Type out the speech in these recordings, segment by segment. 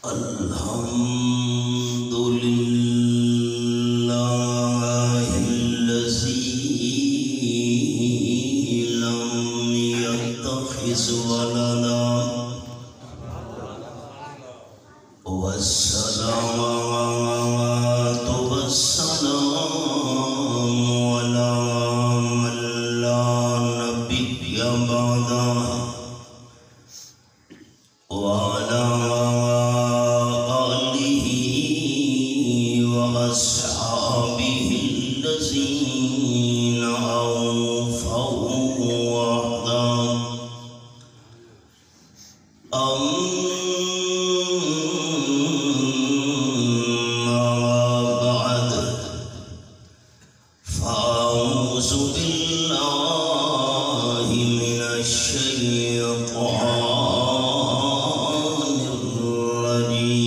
الحمد لله الذي لم يتخذ ولدا والصلاة والسلام على من لا نبي بعده وعلى وأصحابه الذين أوفوا وعدا أما بعد فأعوذ بالله من الشيطان الرجيم.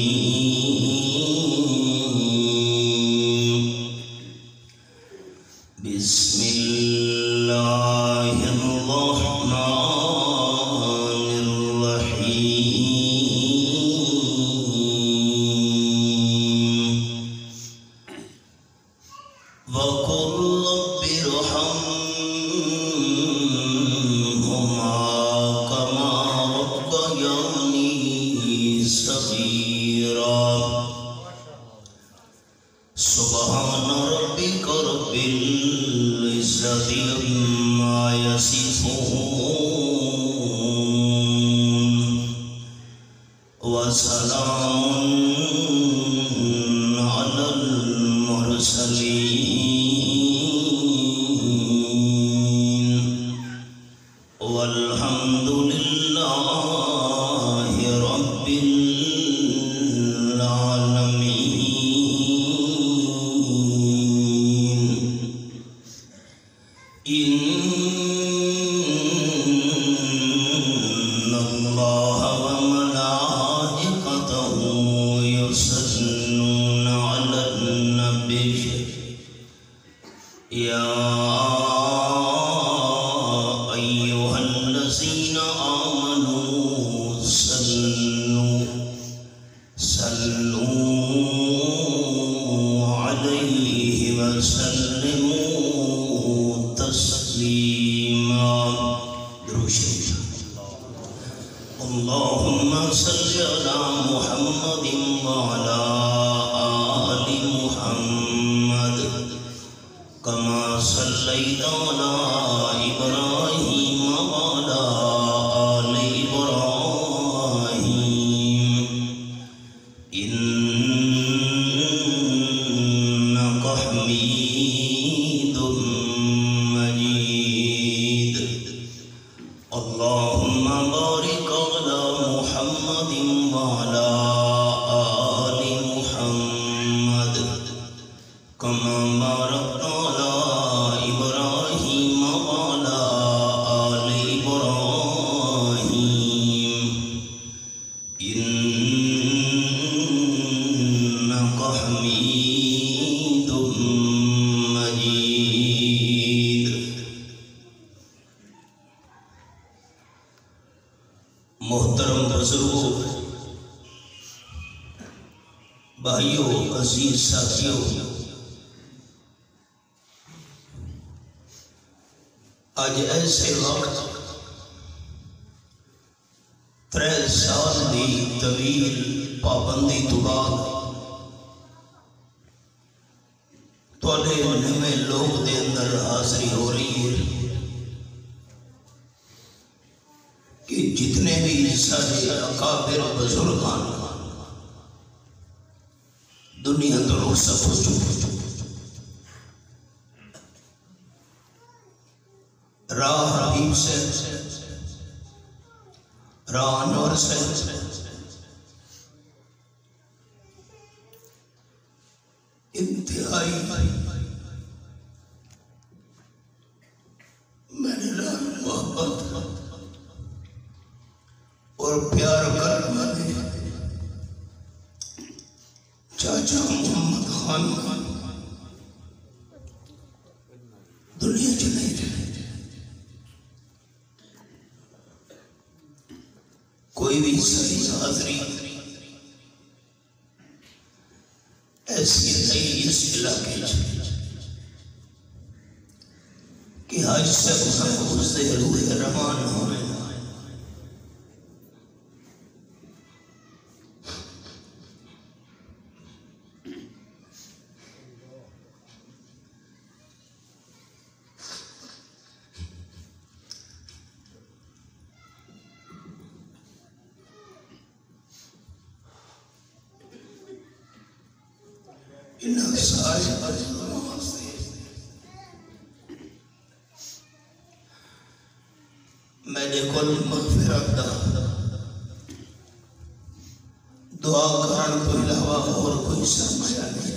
بسم الله الرحمن الرحيم. وقل رب ارحمهما كما ربياني صغيرا. سبحان ربك رب العزة عما يصفون وسلام على المرسلين والحمد لله رب العالمين. إن الله وملائكته يصلون على النبي يا أيها الذين آمنوا صلوا عليه وسلموا تسليما. اللهم صل على محمد وعلى آل محمد كما صليت على إبراهيم وعلى آل إبراهيم إنك حميد مجيد. اللهم بارك على محمد وعلى آل محمد كما باركت على إبراهيم وعلى آل إبراهيم إنك حميد مجيد. محترم بزرگوں، بھائیوں، عزیز ساتھیوں، آج ایسے وقت 3 سال دی طویل پابندی تو بعد تواڈے نویں لوگ دے اندر حاضری ہو رہی ہے کہ جتنے بھی سارے اکابر بزرگان دنیا تو رخصت ہو چکے، راہ حبیب سے، راہ انور سے، انتہائی میرے راہ محبت اور پیار کرنے والے چاچا محمد خان دنیا چلے کوئی بھی صحیح حاضری اس علاقے کہ حج سے محفوظ سے روح رمان ہوئے انہاں سارے عظموں سے میرے کل مغفرت دا دعا کرن کو علاوہ اور کوئی سرمایہ نہیں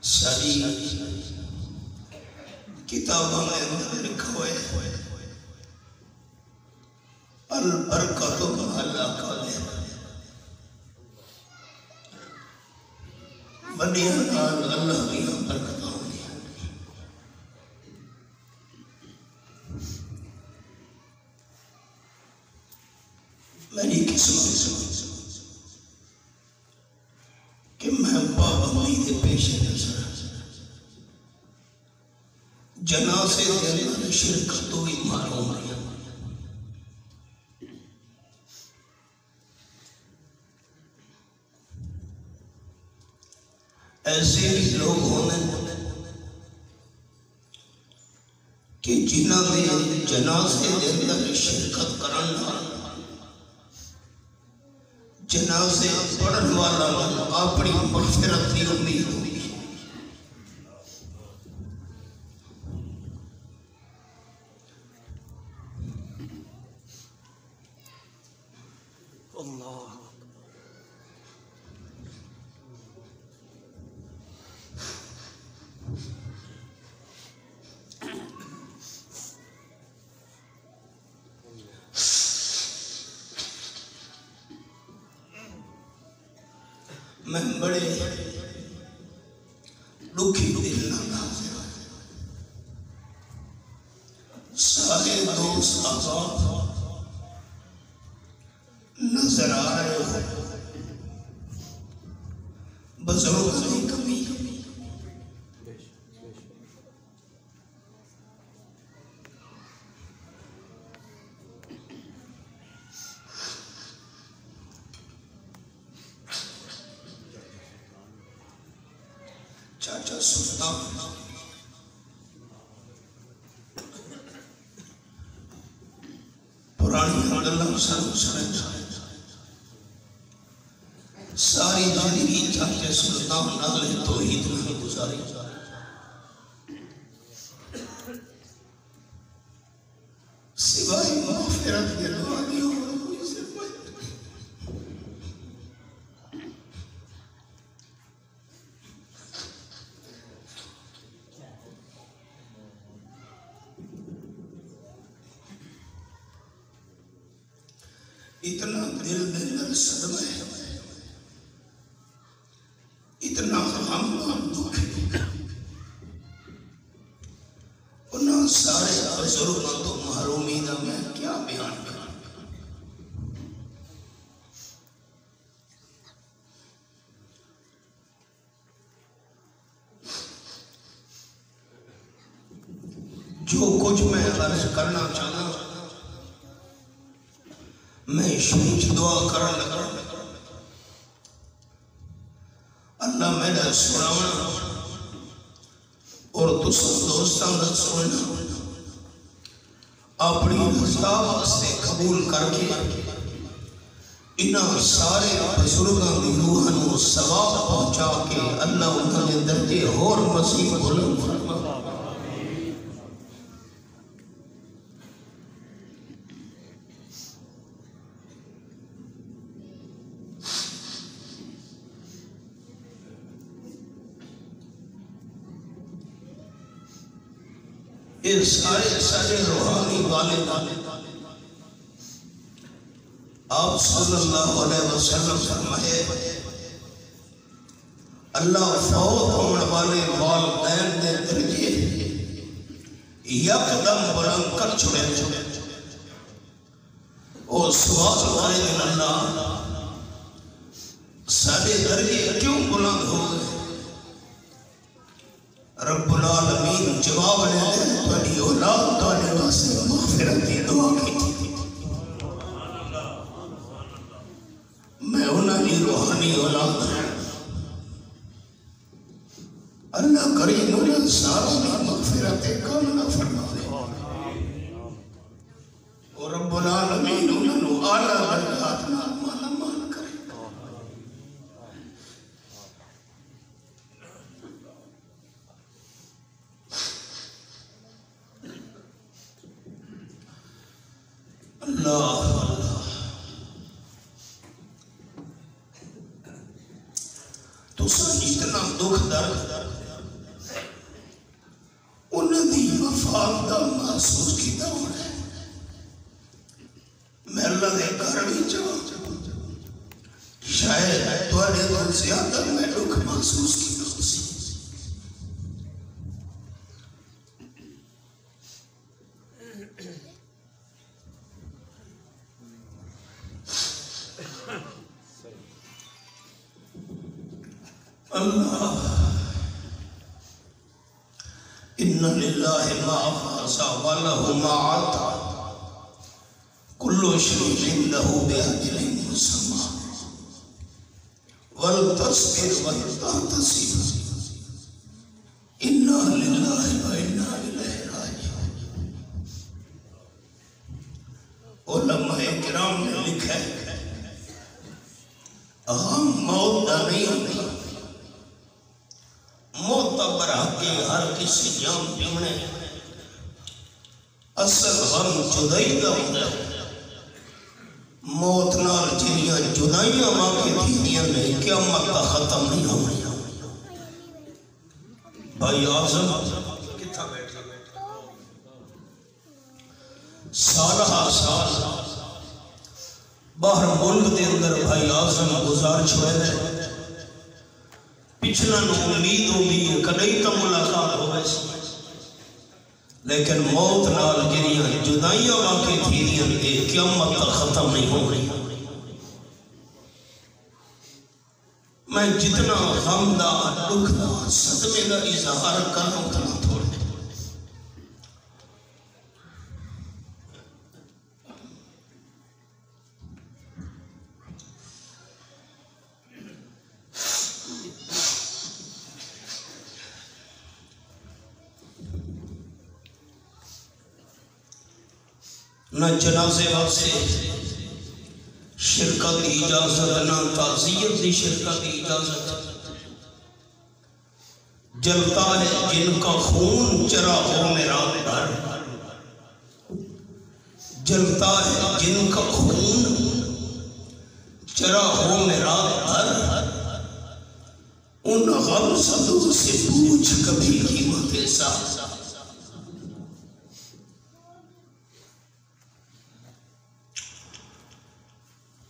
ساری کتابوں میں اندر لکھا ہوئے البرکت اللہ کا لے بنیاں نال اللہ کی برکت ہوگی میری قسمت کہ میں پابندی دے پیش نظر جنازے دے اندر شرکت تو ہی معلوم ہے ایسے بھی لوگ ہونے کہ جنہاں میں جنازے دے اندر شرکت کرنا جنازے پڑھن والا اپنی مغفرت کی امید ہوئی اللہ میں بڑے دکھی دل نہ سارے دوست آباد نظر آ رہے ہو بزرگ کی کمی چاچا سلطان پرانی اللہ سر ساری زندگی چاچا سلطان نالے توحید میں گزاری سوائے مغفرت کے دعا دیو اتنا دل میں صدمہ ہے اتنا غم اور دکھ ہے انہاں سارے بزرگوں تو محرومی دا میں کیا بیان کروں جو کچھ میں عرض کرنا چاہتا میں شروع دعا کرن لگا اللہ میرا سناونا اور تساں دوستاں دا سننا اپنی رضا واسطے قبول کر کے انہاں سارے بزرگاں دی روح نو ثواب پہنچا کے اللہ انہاں دے درجے اور مزید بلند فرما یہ سارے روحانی والد آپ صلی اللہ علیہ وسلم فرمائے اللہ فوت ہونے والے والدین دے درجے یکدم بلند کر چھوڑے اور سوال کرے دن اللہ سارے درجے کیوں بلند ہو گئے؟ رب العالمین جواب لے دے تھوڑی اولاد تھوڑے واسطے مغفرت دی دعا کی تھی میں انہاں کی روحانی اولاد ہوں اللہ کریم انہاں ساروں کی مغفرت کاملہ فرما دے اور رب العالمین انہوں اعلیٰ درجات میں مالا مال کرے اللہ تو اتنا دکھ درد انہوں دی وفات دا محسوس کی دور ہے میں اللہ دے گھر بھی جاؤں شاید توڑے تو زیادہ میں دکھ محسوس کی دور سی اللہ ان للہ ما افاظا ولہ ما عطا کل شیء عنده بأجل مسمى ولتصبر ولتحتسب انا للہ وانا الیہ راجعون علماء کرام نے لکھا ہے غم موت دا نہیں ہوتا معتبر حقی ہر کسی جام پیمنے اصل غم جدائی دا ہوتا ہے موت نال جنیاں جدائیاں واقع تھینیاں نہیں قیامت تا ختم نہیں ہوئی بھائی آزم کتھا بیٹھا سالہ سال باہر ملک دے اندر بھائی آزم گزار چھوئے دے پچھلا نو امید کدئی تا ملاقات ہو گئے لیکن موت نال جنیاں جدائیاں واقع تھینیاں دے قیامت تا ختم نہیں ہو گئی میں جتنا غم دا دکھ دا صدمے دا اظہار کرنا اتنا تھوڑے نہ جنازے واسے شرکت کی اجازت نہ تعزیت کی شرکت کی اجازت جلتا ہے جن کا خون چرا ہو میرا گھر جلتا ہے جن کا خون چرا ہو میرا گھر ان غم صدوں سے پوچھ کبھی قیمت ساتھ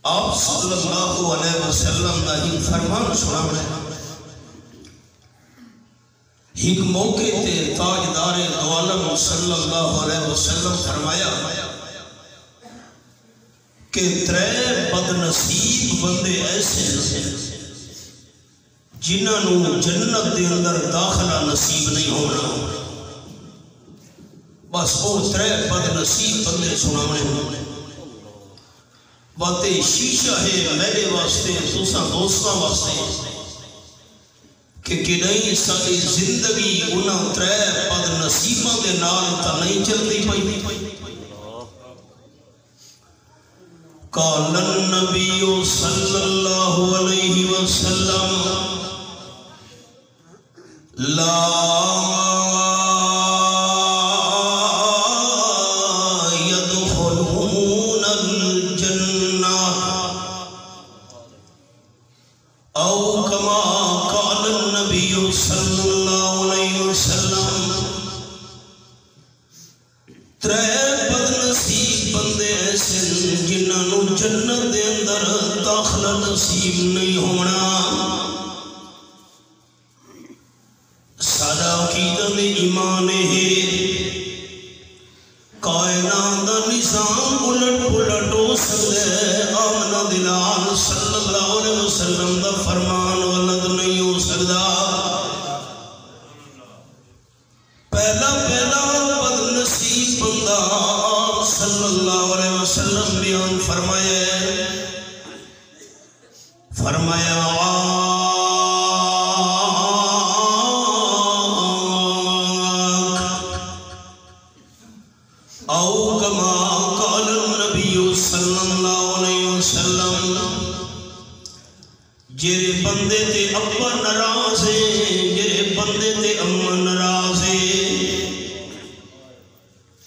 آپ صلی اللہ علیہ وسلم نے ہی فرمان سنا ہے ایک موقع تے تاجدار دو عالم صلی اللہ علیہ وسلم فرمایا کہ ترے بد نصیب بندے ایسے ہیں جنہوں جنت دے اندر داخلہ نصیب نہیں ہونا بس وہ ترے بد نصیب بندے سنانے باتیں شیشہ ہے میرے واسطے دوسرا دوستاں واسطے کہ نہیں ساری زندگی انہاں ترے بد نصیباں دے نال تا نہیں چلتی پئی قال النبی صلی اللہ علیہ وسلم لا ترے بد نصیب بندے ایسے جنہاں نو جنت دے اندر داخلہ نصیب نہیں ہونا. سادہ عقیدہ دے ایمان ہے کائنات دا نظام الٹ پلٹ ہو سکے. آمنہ دلال صلی اللہ علیہ وسلم دا فرمان ولد نہیں ہو سکتا. پہلا بد نصیب بندہ آپ صلی اللہ علیہ وسلم بیان فرمایا او کما قال النبی صلی اللہ علیہ وسلم جرے بندے تے ابا ناراض ہے جرے بندے تے اما ناراض ہے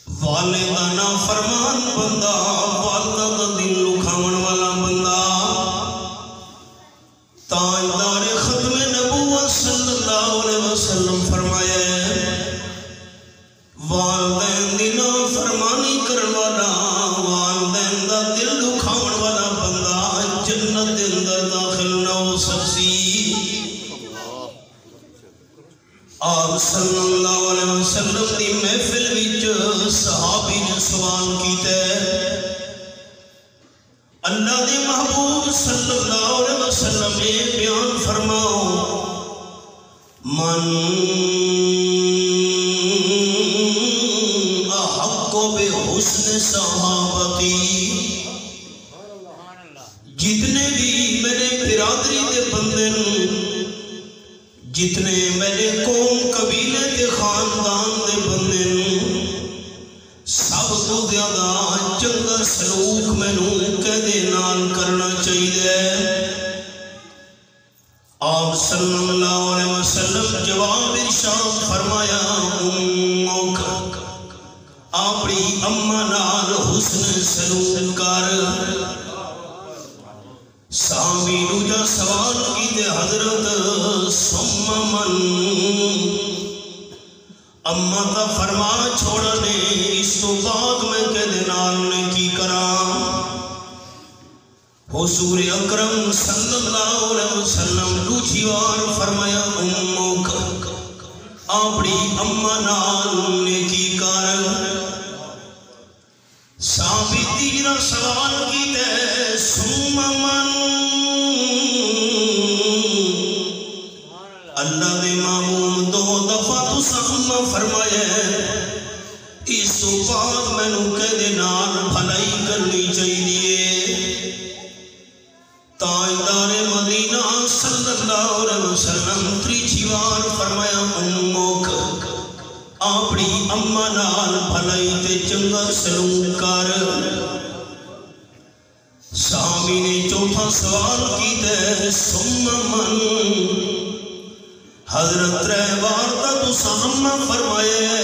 والدہ نافرمان بندہ والدہ دا دل لکھاون والا بندہ تاجدار ختم نبوت صلی اللہ علیہ وسلم فرمایا والدین دی نافرمانی کرن والا والدین دا دل دکھاون والا بندہ جنت دے اندر داخل نہ ہو سکسی. آپ صلی اللہ علیہ وسلم دی محفل وچ صحابی نے سوال کیتا ہے اللہ دے محبوب صلی اللہ علیہ وسلم نے بیان فرماؤ من بے حسن صحابتی جتنے بھی میرے برادری دے بندے جتنے میرے قوم قبیلے دے خاندان دے بندے سب تو زیادہ چنگا سلوک مینوں کہدے نال کرنا چاہیے. آپ صلی اللہ علیہ وسلم جواب ارشاد فرمایا امک اپنی اما نال حسن سلوک کر. صحابی دوجا سوال کیتے حضرت ثم من اما تا فرما چھوڑا نے اس تو بعد میں کہدے نال نے کی کراں. حضور اکرم صلی اللہ علیہ وسلم دوجھی وار فرمایا امک اپنی اما نال نے کی کر. صحابی تیرا سوال کیتے ثم من اللہ دے معموم دو دفعہ تو سامنا فرمایا اس تو بعد میں نو کہدے نال بھلائی کرنی چاہیے. تاجدار مدینہ صلی اللہ علیہ وسلم تیجھی وار فرمایا امک اپنی اما نال بھلائی تے چنگا سلوک کر. صحابی نے چوتھا سوال کیتے ثم من حضرت رہوار تا تو سامنا فرمایا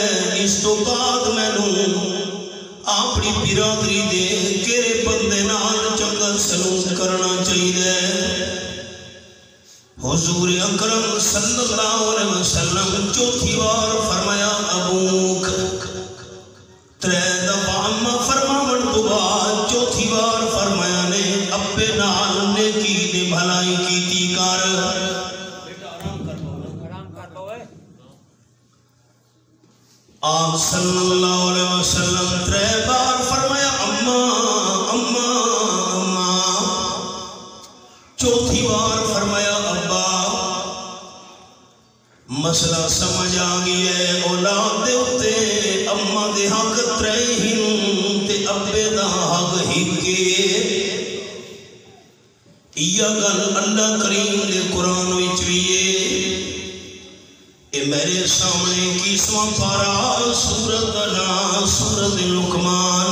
اس تو بعد میں نو اپنی برادری دے کیرے بندے نال چنگا سلوک کرنا چاہیے. حضور اکرم صلی اللہ علیہ وسلم چوتھی بار فرمایا ابوک. ترے دفعہ اما فرماون تو بعد چوتھی بار فرمایا نے ابے نال نیکی نے بھلائی کیتی کر. آپ صلی اللہ علیہ وسلم ترے بار فرمایا اما اما اما. چوتھی بار فرمایا ابا. مسئلہ سمجھ آگئی ہے اولاد دے اتے اما دے حق ترے ہن تے ابے دا حق ہی کے. یہ گل اللہ کریم دے قرآن وچ وی اے میرے سامنے کیسواں پارا سورت اللہ سورت لقمان.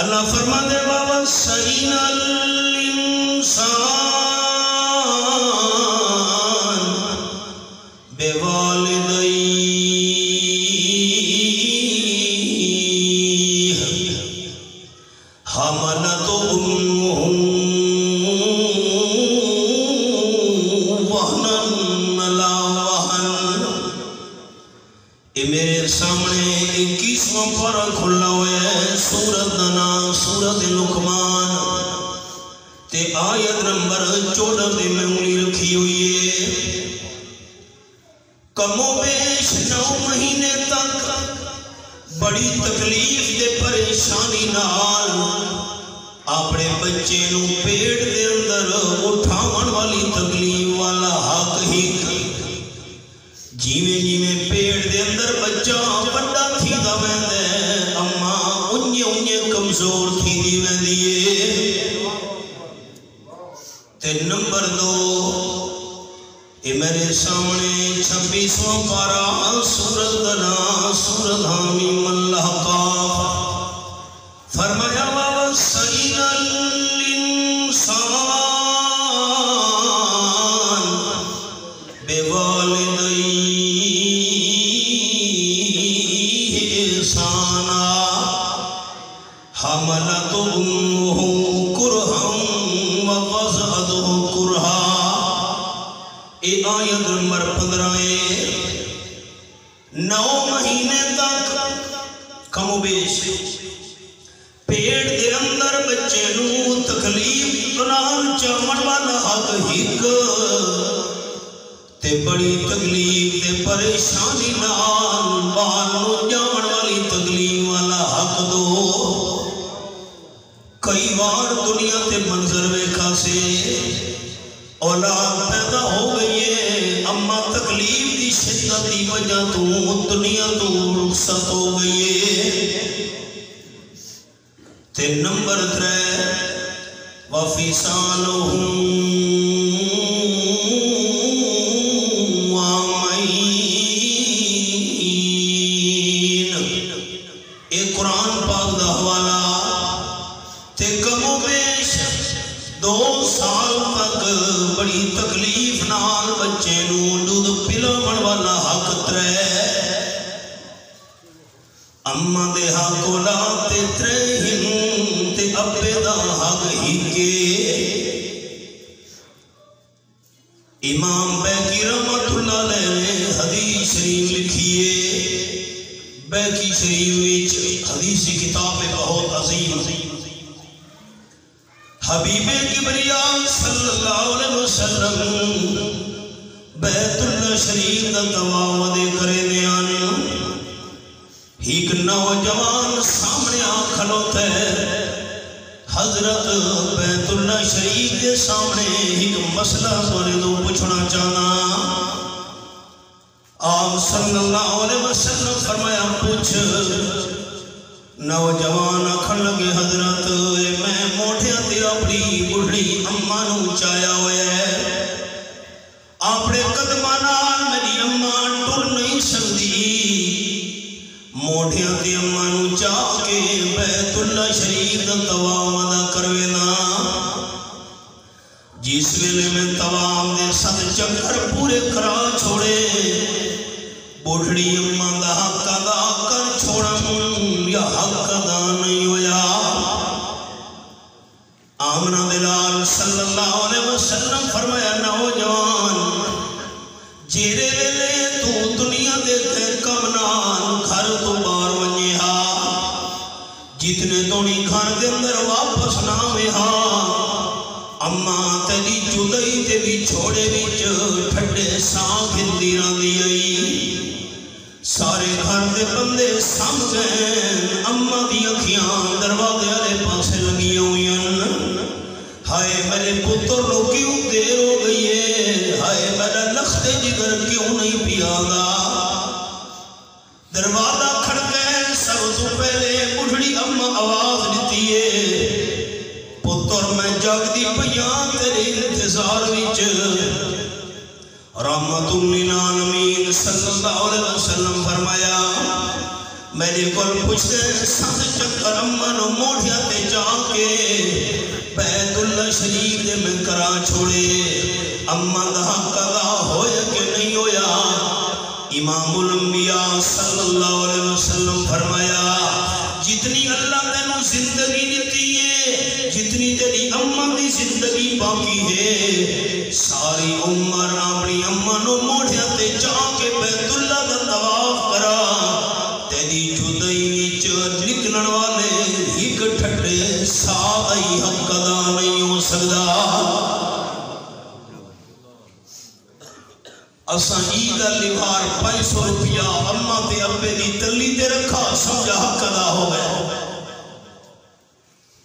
اللہ فرماتے وَوَصَّيْنَا الْإِنسَانَ بِوَالِدَيْهِ حَمَلَتْهُ أُمُّهُ وَهْنًا عَلَىٰ وَهْنٍ. میرے سامنے 21واں پارا کھلا ہویا ہے سورت دنا سورت لقمان تے آیت نمبر 14 دے میں انگلی رکھی ہوئی ہے کم و بیش 9 مہینے تک بڑی تکلیف دے پریشانی نال اپنے بچے نو پیٹ دے اندر اٹھاون والی تکلیف والا حق ہی جیویں جیویں پیٹ دے اندر بچہ بڑا تھی دا ویندے اماں انجے کمزور تھی دی ویندی ہے تے نمبر 2 اے میرے سامنے 26واں پارا سورت دنا سورت حامیم اللہ کا فرمایا وَوَصَّيْنَا الْإِنسَانَ بِوَالِدَيْهِ إِحْسَانًا حَمَلَتْهُ أُمُّهُ كُرْهًا وَوَضَعَتْهُ كُرْهًا اے آیت نمبر 15 9 مہینے تک کم و بیش پیٹ دے اندر بچے نو تکلیف نال چاون والا حق ہک تے بڑی تکلیف تے پریشانی نال بال نو جاون والی تکلیف والا حق دو کئی بار دنیا تے منظر ویکھا سے اولاد پیدا ہو گئی ہے اما تکلیف دی شدت دی وجہ تو دنیا تو رخصت ہو گئی ہے تے نمبر 3 وَفِصَالُهُ اے قرآن پاک دا حوالہ تے کم و بیش 2 سال تک بڑی تکلیف نال بچے نو دودھ پلاون والا حق 3 اما دے حق اولاد تے 3 تے ابے دا حق ہکے امام بیکی رحمت اللہ علیہ نے حدیث شریف لکھیے بیکی شریف وچ حدیث کتاب بہت عظیم حبیب کبریاء صلی اللہ علیہ وسلم بیت اللہ شریف دا طواف دے کرے دے آنے ایک نوجوان سامنے کھلوتا ہے حضرت بیت اللہ شریف کے سامنے ایک مسئلہ تونے دو پوچھنا چاہنا آپ صلی اللہ علیہ وسلم فرمایا پوچھ نوجوان آکھن لگے حضرت میں موٹھیا تے اپنی بڑھڑی اماں نو چایا ہویا ہے اپنے قدماں نال میری اماں ٹر نہیں سکدی موٹھیا تے اماں نو چاہ کے بیت اللہ شریف دا طواف ادا کروینا جس ویلے میں طواف دے 7 چکر پورے کرا چھوڑے بڑھڑی اماں دا حق ادا کر چھوڑن یا حق ادا نہیں ہویا آمنہ دلال صلی اللہ علیہ وسلم فرمایا نوجوان جیرے ویلے تو دنیا دے تے کمنان گھر تو بار ونجے ہا جتنے دونی گھر دے اندر واپس نامے ہا اماں تیری جدائی تے بھی چھوڑے وچ ٹھڈے ساں گھندی رہن دی آئی سارے گھر دے بندے سم گئے اماں دی اکھیاں دروازے والے پاسے لگی ہوئی ہائے میرے پتر نو کیوں دیر ہو گئی ہے ہائے میرا لخت جگر کیوں نہیں پیا گا دروازہ کھڑکے سب تو پہلے بڑھڑی اماں آواز دیتی ہے پتر میں جگ دی پیاں تیرے انتظار وچ رحمت للعالمین صلی اللہ علیہ وسلم فرمایا میرے کول پوچھتے 7 چکر اماں نو موڑھیا تے جا کے بیت اللہ شریف دے میں کرا چھوڑے اماں دا حق ادا ہویا کہ نہیں ہویا امام الانبیاء صلی اللہ علیہ وسلم فرمایا جتنی اللہ تینوں زندگی دیتی ہے جتنی تیری اماں دی زندگی باقی ہے ساری عمر اپنی اماں نو موڑھیا تے جا کے بیت اللہ دا طواف کرا تیری جدائی نکلن والے ایک ٹھٹے سائی حق ادا نہیں ہو سکتا اساں عیدہ لیوار 500 روپیہ اماں تے ابے دی تلی تے رکھا سمجھا حق ادا ہو گئے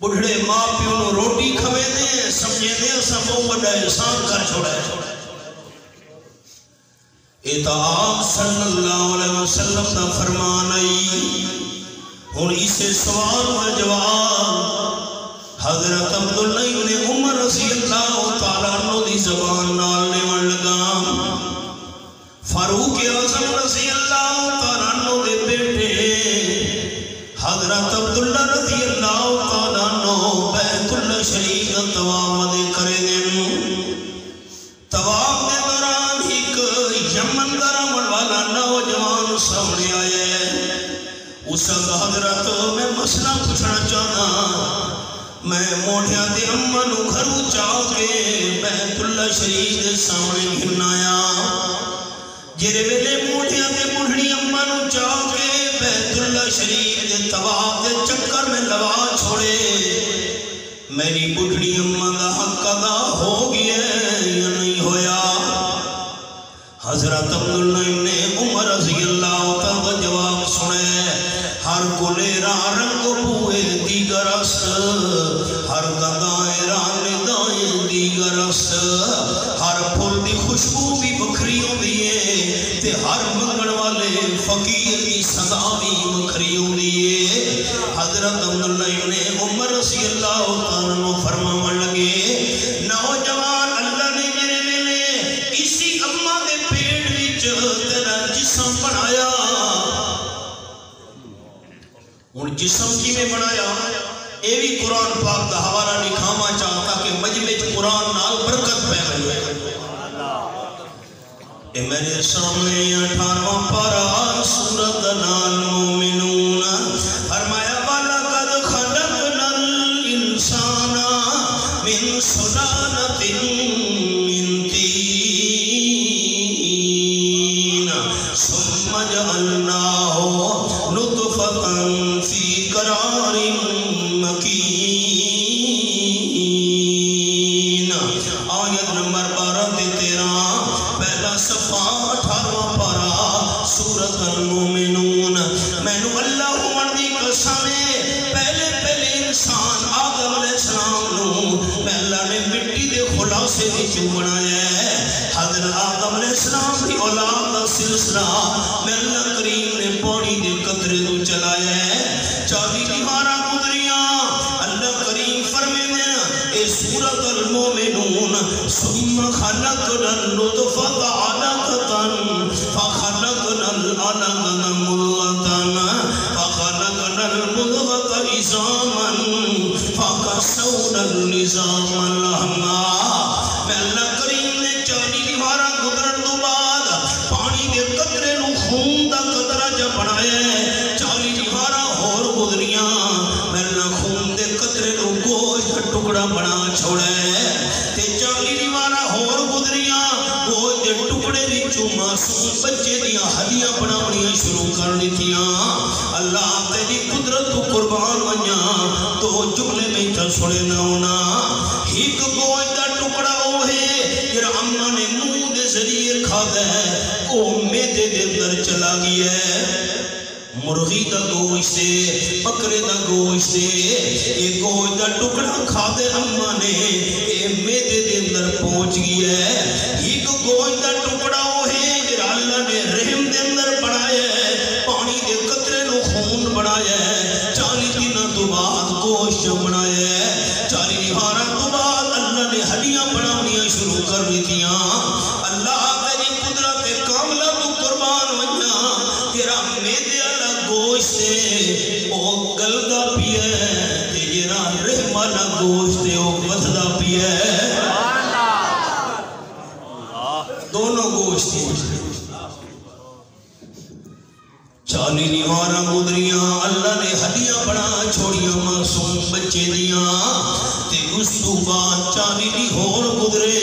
بڑھڑے ماں پیوں نو روٹی کھوے دے سمجھے دے اساں بہت بڑا احسان کر چھوڑا ہے اتعاب صلی اللہ علیہ وسلم دا فرمان آئی ہن اسے سوال و جواب حضرت عبداللہ ابن عمر رضی اللہ تعالیٰ عنہ دی زبان نال لیون لگا فاروق اعظم رضی اللہ تعالیٰ عنہ دے بیٹے حضرت عبداللہ رضی اللہ تعالیٰ عنہ بیت اللہ شریف دا طواف دے کرے دن طواف دے دوران ایک یمن دا رمن والا نوجوان سامنے آیا ہے اس حضرت میں مسئلہ پوچھنا چاہتا میں موڑیاں دے اماں نو گھروں چاہ کے بیت اللہ شریف دے سامنے گھنایا جرے ویلے موڑیاں دے بڑھڑی اماں نو چاہ کے بیت اللہ شریف دے طواف دے چکر میں لوا چھوڑے میری بڑھڑی اماں دا حق ادا ہو گیا یا نہیں ہویا حضرت عبداللہ ابن عمر رضی اللہ تعالیٰ جواب سنے ہر گلے رنگ بوئے دیگر است ہر دائیں ندائیں دیگر است ہر پھول دی خوشبو بھی بکھری ہوندی ہے تے ہر منگن والے فقیر کی صدا بھی بکھری ہوندی ہے حضرت عبداللہ ابن عمر رضی اللہ تعالیٰ فرماون لگے نوجوان اللہ نے میرے ویلے اسی اماں دے پیٹ وچ تیرا جسم بنایا اور جسم کی میں بنایا اے بھی قرآن پاک دا حوالہ لکھاما چاہتا کہ مجمع قرآن نال برکت پہ گئی اے میرے سامنے 18واں پارہ سورۃ المومنون فرمایا وَلَقَدْ خَلَقْنَا الْإِنسَانَ مِنْ سُلَالَةٍ مِّن طِينٍ ثُمَّ جَعَلْنَاهُ نُطْفَةً فِي قَرَارٍ مَّكِينٍ آیت نمبر 12-13 پہلا صفحہ 18واں پارہ سورۃ المومنون میں نو اللہ مرضی قسمے پہلے انسان آدم علیہ السلام نو میں اللہ نے مٹی دے خلاصے وچوں بنایا ہے حضرت آدم علیہ السلام کی اولاد دا سلسلہ میں اللہ کریم نے پانی دے قطرے تو چلایا ہے 40 دیوارہ گزریاں اللہ کریم فرمینے اے سورۃ المومنون ثم خلقنا النطفة علقة فخلقنا العلقة مضغة فخلقنا المضغة عظاما فكسونا العظام لحما میں اللہ کریم نے 40 دیوارہ گزرن تو بعد پانی دے قطرے نو خون دا قطرہ جب بنایا ہے 40 دیوارہ اور گزریاں میں اللہ خون دے قطرے نو گوشت کا ٹکڑا بنا چھوڑے تے 40 دیوارہ اور گزریاں گوشت دے ٹکڑے وچوں معصوم بچے دیاں ہڈیاں بناونیاں شروع کر دتیاں اللہ تیری قدرت تو قربان ونجاں تو جملے میں تا سنے نہ ہونا ایک گوشت دا ٹکڑا وہ ہے جڑا اماں نے منہ دے ذریعے کھادا ہے او میدے دے اندر چلا گیا ہے مرغی دا گوشت ہے بکرے دا گوشت ہے یہ گوشت دا ٹکڑا کھادے اماں نے یہ میدے دے اندر پہنچ گیا ہے ایک گوشت دا ٹکڑا وہ ہے جڑا اللہ نے رحم دے اندر بنایا ہے پانی دے قطرے نو خون بنایا ہے 40 دنوں تو بعد گوشت بنایا ہے 40 دیوارہ تو بعد اللہ نے ہڈیاں بناونیاں شروع کر دتیاں اللہ تیری قدرت کاملہ تو قربان ونجا تیرا میدے والا گوشت ہے او گلدا پیا ہے تے جڑا رحم والا گوشت ہے او بددا پیا ہے دونوں گوشت 40 دیوارہ گزریاں اللہ نے ہڈیاں بنا چھوڑیاں معصوم بچے دیاں تے اس تو بعد 40 دی ہور گزرے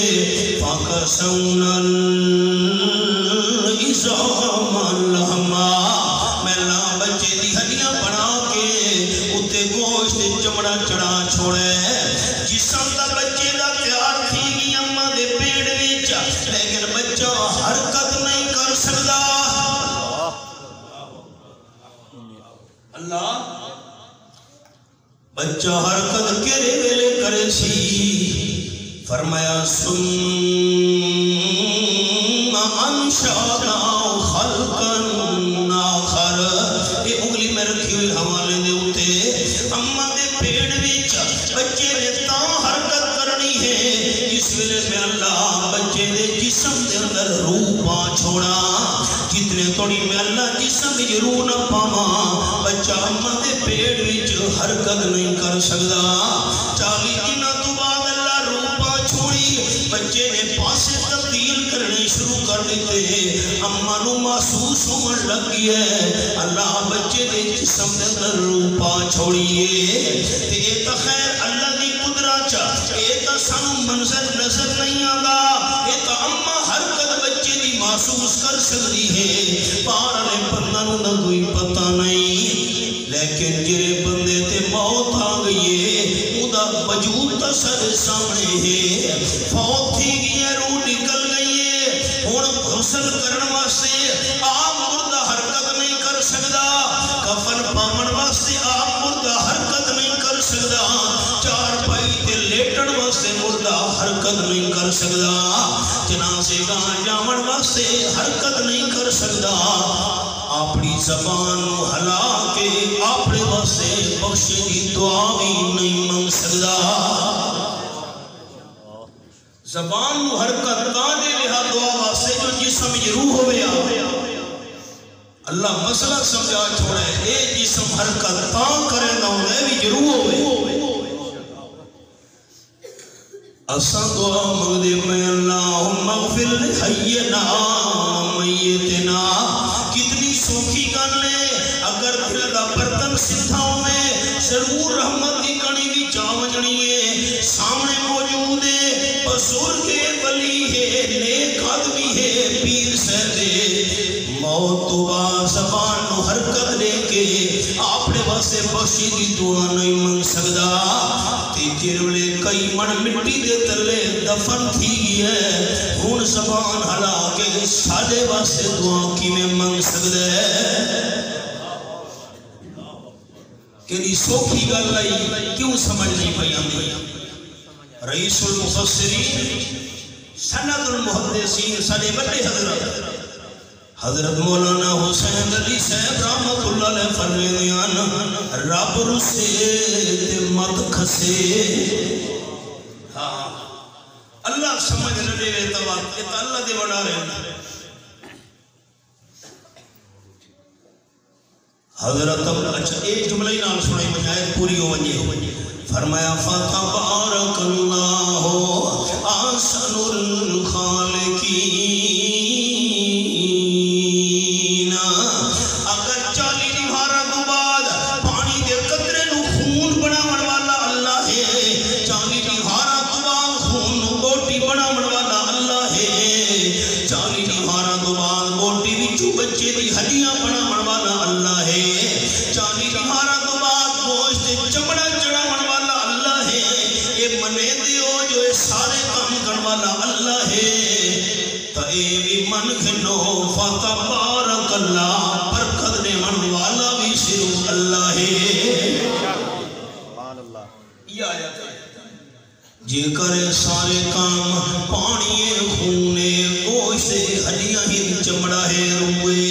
فَكَسَوْنَا الْعِظَامَ لَحْمًا میں اللہ بچے دی ہڈیاں بنا کے چمڑا چڑھا چھوڑے جسم دا بچے دا تیار تھی گی اماں دے پیڑ وچ لیکن بچہ حرکت نہیں کر سکدا اللہ بچہ حرکت کرے ویلے کرے سی فرمایا ثم انشأنا خلقا آخر یہ انگلی میں رکھی ہوئی حوالے دے ہوتے اماں دے پیڑ وچ بچے نے تاں حرکت کرنی ہے اس ویلے میں اللہ بچے دے جسم دے اندر روح پا چھوڑا جتنے توڑی میں اللہ جسم دی روح نہ پاواں بچہ اماں دے پیڑ وچ حرکت نہیں کر سکدا 40 دنوں تو بعد اللہ روح پا چھوڑی بچے نے پاسے تبدیل کرنے شروع کر دیتے اماں نو محسوس ہونے لگی ہے اللہ بچے دے جسم دے اندر روح پا چھوڑیے تے اے تا خیر اللہ دی قدرت اے تا سانو منظر نظر نہیں آندا اے تا اماں حرکت بچے دی محسوس کر سکتی ہے پار والے بندہ نو نہ کوئی پتہ نہیں لیکن جڑے بندے تے موت آ گئی ہے اوندا وجود تا سارے سامنے ہے فوت تھی گئی ہے روح نکل گئی ہے ہن غسل کرن واسطے آپ مردہ حرکت نہیں کر سکدا کفن پاون واسطے آپ مردہ حرکت نہیں کر سکدا چار پائی تے لیٹن واسطے مردہ حرکت نہیں کر سکدا جنازے گاہ جاون واسطے حرکت نہیں کر سکدا اپنی زبان ہلا کے اپنے واسطے بخشے دی دعا بھی نہیں منگ سکدا زبان حرکت تاں دے لہا دعا واسطے جو جسم یہ روح ہوئے اللہ مسئلہ سمجھا چھوڑے اے جسم حرکت تاں کرے گا انہیں بھی ضرور ہوئے اساں دعا مانگ دے میں اللہم اغفر لحینا میتنا کتنی سوکھی گل ہے اگر دل دا برتن سدھا ہوئے ضرور رحمت دی کڑی بھی چا وجنی ہے سامنے موجود ہے بزرگ ولی ہے نیک آدمی ہے پیر صاحب موت تو بعد زبان نو حرکت دے کے اپنے واسطے بخشی دی دعا نہیں منگ سکدا تے جڑے کئی من مٹی دے تلے دفن تھی ہے ہن زبان ہلا کے ساڈے واسطے دعا کیویں منگ سکدا ہے کیڑی سوکھی گل آئی کیوں سمجھ نہیں پئی آندی رئیس المفسرین سند المحدثین ساڈے بڑے حضرت مولانا حسین علی صاحب رحمت اللہ علیہ فرمائے رب رسے تے مت کھسے اللہ سمجھ نہ دے توال یہ تو اللہ دے بڑا رہے حضرت اچھا ایک جملہ ہی نام سنائی بجائے پوری ہو ونجے فرمایا فتبارک اللہ احسن الخالقین اگر 40 دیوارہ تو بعد پانی دے قطرے نو خون بناون والا اللہ ہے 40 دیوارہ تو بعد خون نو بوٹی بناون والا اللہ ہے 40 دیوارہ تو بعد بوٹی وچوں بچے دی ہڈیاں بناون والا اللہ ہے 40 دیوارہ تو بعد گوشت چمڑا چڑھاون والا اللہ ہے یہ منے دیو جو سارے کام کرن والا اللہ ہے تو اے بھی من گھنو فتبارک اللہ برکت دیون والا بھی صرف اللہ ہے یہ آیت ہے جے کرے سارے کام پانی خونے گوشت ہڈیاں ہی چمڑا ہے روئے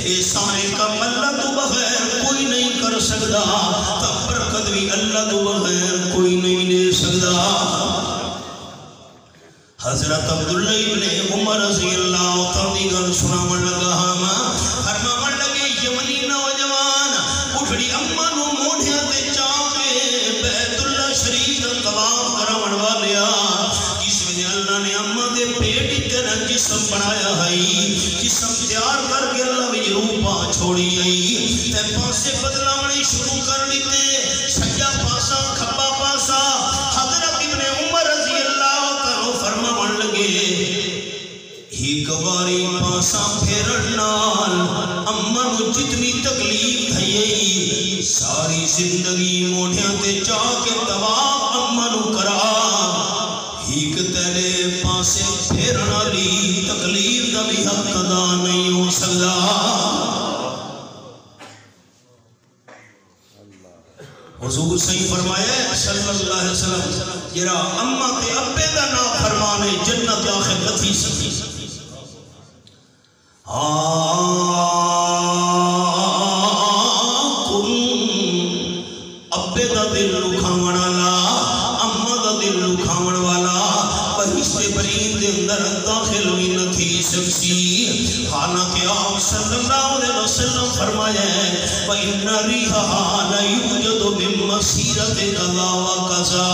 اے سارے کام اللہ تو بغیر کوئی نہیں کر سکدا تا برکت بھی اللہ تو بغیر کوئی نہیں دے سکدا حضرت عبداللہ ابن عمر رضی اللہ تعالی گل سناون لگا فرماون لگے یمنی نوجوان اٹھڑی اماں نو موڑھیاں تے چاہ کے بیت اللہ شریف دا طواف کراون والیا جس میں اللہ نے اماں دے پیٹ اتنا جسم بنایا ہے جسم تیار کر کے اللہ بھی روح پا چھوڑی ہے تے پاسے بدلاونے شروع کر دیتے سجا پاسا کھبا پاسا حضرت ابن عمر رضی اللہ تعالی فرماون لگے ایک باری پاسا پھیرن نال اماں نو جتنی تکلیف تھی سارے ساری زندگی موڑیاں تے چاہ کے طواف امن کرا ہیک تیرے پاسے پھیرنا لی تکلیف دا بھی حق ادا نہیں ہو سکتا حضور صحیح فرمایا صلی اللہ علیہ وسلم جرا اماں تے ابے دا نا فرمانے جنت آخر لتھی سی ابے دا دل لکھاون والا اماں دا دل لکھاون والا بہشت برین دے اندر داخل ہوئی نہ تھی سکسی حالانکہ آپ صلی اللہ علیہ وسلم فرمایا ہے وَإِنَّ رِيحَهَا لَيُوجَدُ مِن مَّسِيرَةِ كَذَا وَكَذَا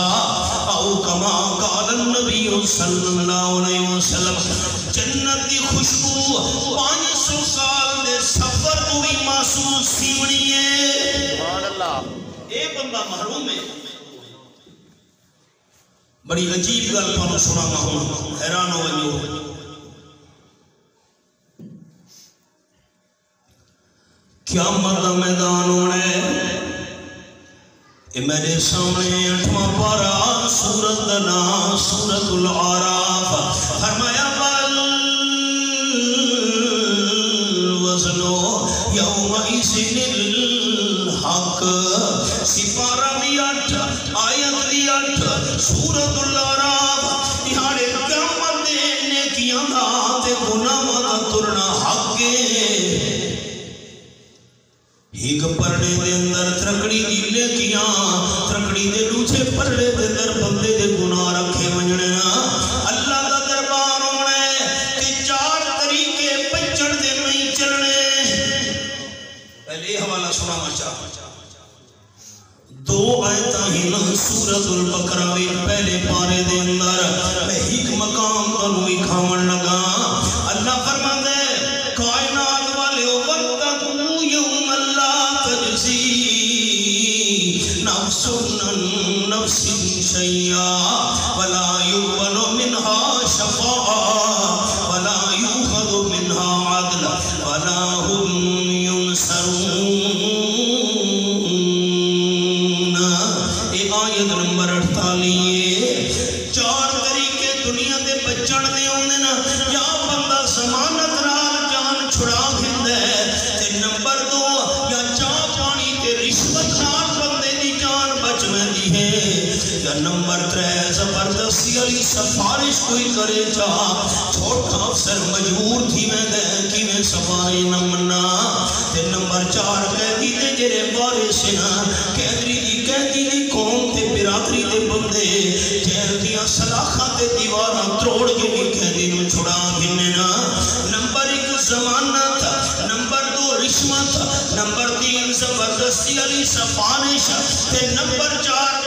او کما قال النبی صلی اللہ علیہ وسلم جنت دی خوشبو 500 سال دے سفر تو بھی محسوس سیونی ہے سبحان اللہ اے بندہ محروم ہے بڑی عجیب گل پانو سنا ہوں حیران ہو جو قیامت دا میدان ہونے اے میرے سامنے 8واں پارہ سورت دا نام سورت الاعراف فرمایا والوزن یومئذ الحق سپارہ دی 8 آیت دی 8 سورت الاعراف تہاڑے قیامت دے نیکیاں دا تے گناہاں دا ترنا حق ہے ایک پرڑے دے اندر ترکڑی دی نیکیاں ترکڑی دے دوسرے پرڑے دے اندر بندے دے گناہ رکھے ونجنے اللہ دا دربار ہونے کہ 4 طریقے بچڑ دے نہیں چلنے پہلے حوالہ سنا مچا 2 آیتاں ہی نا سورت البقرہ میں پہلے پارے دے اندر میں ایک مقام تنوی کھاون لگا اللہ فرما دے کائنات والے وَاتَّقُوا يَوْمًا لَا تَجْزِي نَفْسٌ عَن نَفْسٍ شَيْئًا وَلَا يُقْبَلُ مِنْهَا شَفَاعَةٌ وَلَا يُؤْخَذُ مِنْهَا عَدْلٌ وَلَا هُمْ يُنصَرُونَ اے آیت نمبر 48 4 طریقے دنیا دے بچڑ دے ہوندے نا یا بندہ ضمانت نال جان چھڑا گھندا ہے تے نمبر 2 یا چاہ پانی تے رشوت نال بندے دی جان بچ ویندی ہے یا نمبر 3 زبردستی والی سفارش کوئی کرے چاہ چھوٹا افسر مجبور تھی میں دے کہ میں سفارش نہ منا تے نمبر 4 قیدی دے جڑے وارث نا قیدی دی قوم تے برادری دے بندے جیل دیاں سلاخاں تے دیواراں تروڑ کے بھی قیدی نوں چھڑا گھنے نا نمبر 1 ضمانت نمبر 2 رشوت نمبر 3 زبردستی والی سفارش تے نمبر 4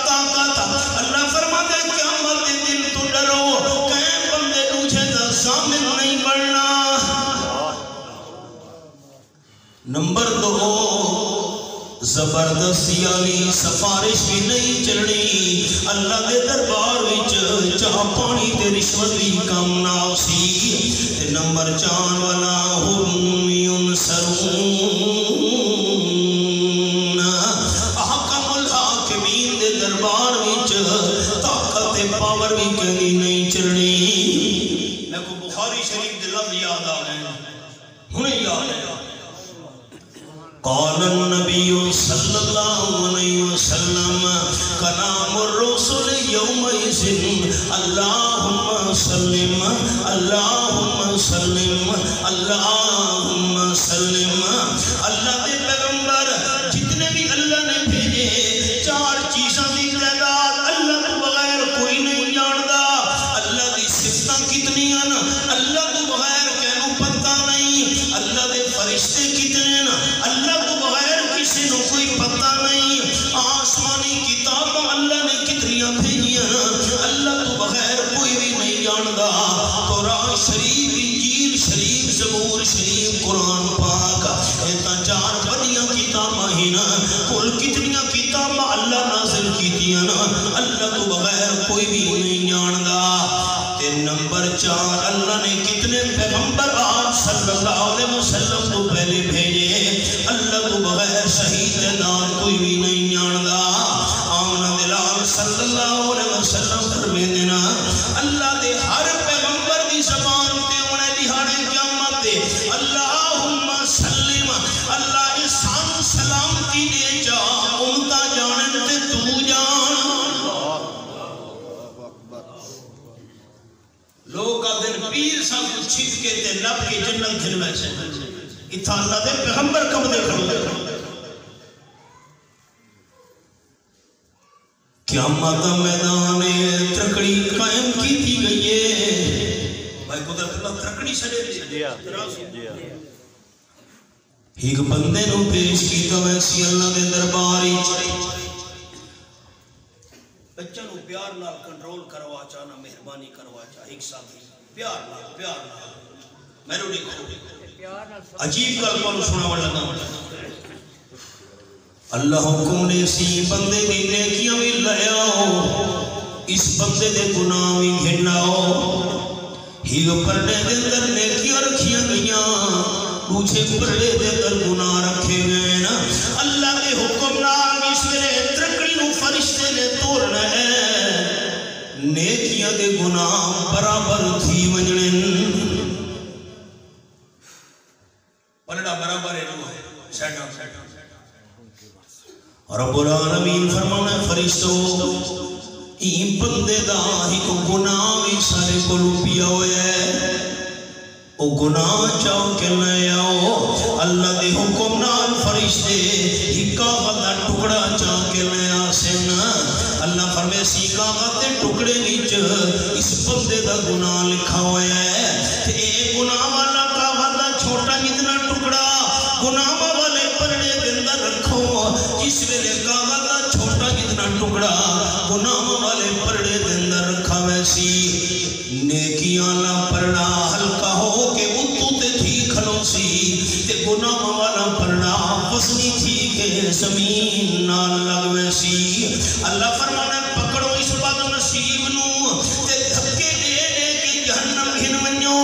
طاقت اللہ فرماتا ہے قیامت دے دن تو ڈرو کہیں بندے دوجھے دا ضامن نہیں بڑھنا نمبر 2 زبردستی والی سفارش بھی نہیں چلنی اللہ دے دربار وچ چاہ پانی تے رشوت بھی کم نہ سی تے نمبر 4 والا ہم ينصرون احکم الحاکمین دے دربار وچ طاقت پاور بھی کہیں نہیں چلنی میں کو بخاری شریف دے لفظ یاد آ گئے ہنے یاد ہے قال النبی صلی اللہ علیہ وسلم کلام الرسول یومئذ اللہم سلم اللہم سلم اللہم سلم اللہ دے پیغمبر جتنے بھی اللہ نے بھیجے 4 چیزاں دی تعداد اللہ کو بغیر کوئی نہیں جاندا اللہ دی صفتاں کتنی ہیں اللہ کو بغیر کہنوں پتہ نہیں اللہ دے فرشتے کتنے ہیں اللہ کو بغیر کسی نو کوئی پتہ نہیں آسمانی کتاباں اللہ نے کتنیاں بھیجیاں اللہ کو بغیر کوئی بھی نہیں جاندا قرآن شریف انجیل شریف زبور شریف قرآن پاک ایتا 4 بڑیاں کتاباں ہی نا کل کتنیاں کتاباں اللہ نازل کیتیاں نا اللہ کو بغیر کوئی بھی نہیں جاندا تے نمبر 4 اللہ نے کتنے پیغمبر آپ صلی اللہ علیہ وسلم کو پہلے بھیجے اللہ کو بغیر شہید دار کوئی بھی نہیں چھپکے تے لب کی جنت جن میں سے اتھا اللہ دے پیغمبر کم دے کھڑو قیامت میدان ترکڑی قائم کی تھی گئی ہے بھائی قدرت اللہ ترکڑی سڑے دی ایک بندے نو پیش کی تو ویسی اللہ دے درباری بچہ نو پیار نال کنٹرول کروا چاہنا مہربانی کروا چاہ ایک ساتھی پیار نال میں رو دیکھو عجیب کلمہ نو سنا وڑ لگا اللہ حکم نے سی بندے دی نیکیاں بھی لیا اس بندے دے گناہ بھی گھناؤ ہی پردے دے اندر نیکیاں رکھیاں گئیاں دوسرے پردے دے اندر گناہ رکھے گئے نا اللہ کے حکم نال اس میرے ترکڑی نو فرشتے نے توڑنا ہے نیکیاں دے گناہ برابر تھی وجنن پلڑا برابر ہے جو ہے سیٹا رب العالمین فرمانا فرشتو این بندے دا ہی کو گناہ بھی سارے کو لوپیا ہویا ہے او گناہ چاہو کہ لے آؤ اللہ دے حکم نال فرشتے ہی کاغذ دا ٹکڑا چاہو کہ لے آسن اللہ فرمے سی کاغذ دے ٹکڑے نیچ اس بندے دا گناہ لکھا ہویا ہے کہ اے گناہ والا کاغذ دا چھوٹا جتنا ٹکڑا گناہ والے پرڑے دن دا رکھو جس ویلے کاغذ دا چھوٹا جتنا ٹکڑا گناہ والے پرڑے دن دا رکھا ویسی نیکیاں لا پرڑا ہلکا ہو کہ اتو تے تھی کھلو سی تے گناہ والا پرڑا وزنی تھی کہ زمین نال لگ ویسی اللہ فرمانا پکڑو اس بد نصیب نو تے دھکے دے کہ جہنم گھن ونجو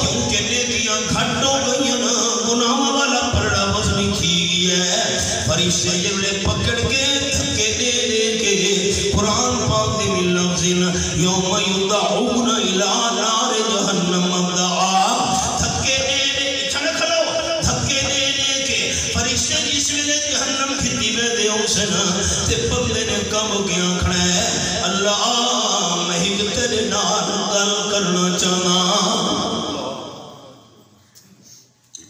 کیونکہ نیکیاں گھٹو گئی نا گناہ والا پرڑا وزنی تھی ہے فرشتے جبلے پکڑ کے دھکے دے کے قرآن پاک دے من لفظن یوم یدعون الى نار جہنم ابدعا دھکے دے چھڑ کھلو دھکے دے کے فرشتے جس ویلے جہنم کھتی بے دے حسن تے بندے نے کم کیا کھڑا ہے اللہ میں ہی تیرے نال گل کرنا چاہنا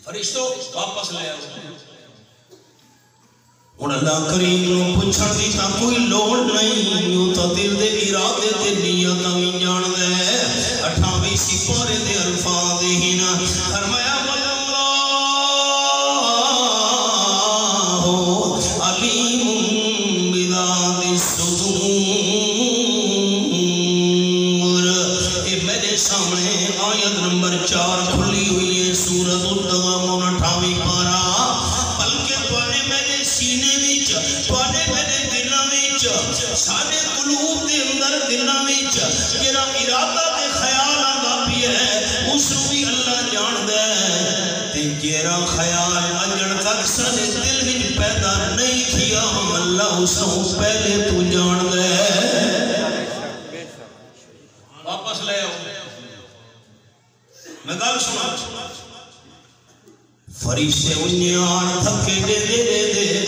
فرشتوں واپس لے آؤ اور اللہ کریم نو پوچھن دی تا کوئی لوڑ نہیں یوں تا دل دے ارادے تے نیت وی جان دے 28 سپارے دے الفاظ ہی نا فرمایا اللہ علیم بذات الصدور اے میرے سامنے آیت نمبر 4 کھلی ہوئی ہے سورۃ التغابن 28 پارہ سارے قلوب دے اندر دلوں وچ جڑا ارادہ تے خیال آندا پیا ہے اس نوں بھی اللہ جاندا ہے تے جڑا خیال اجڑ تک سارے دل وچ پیدا نہیں کیا اللہ اس نوں پہلے تو جاندا ہے واپس لے آؤ میں گل سنا فرشتے انیار تھکے دے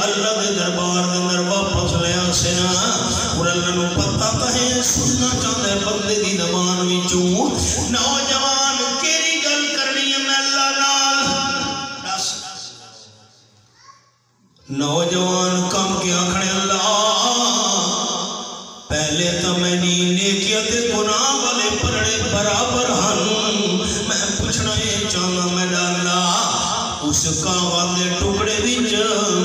اللہ دے دربار دے اندر واپس لے آسنا اور اللہ نو پتہ کہیں سننا چاہتے بندے دی زبان وچوں نوجوان کیڑی گل کرنی ہے میں اللہ نال نوجوان کم کیا کھڑے اللہ پہلے تو میں نیکیت گناہ والے پرڑے برابر ہن میں پوچھنا یہ چاہنا میں ڈالا اس کاغذ دے ٹکڑے وچ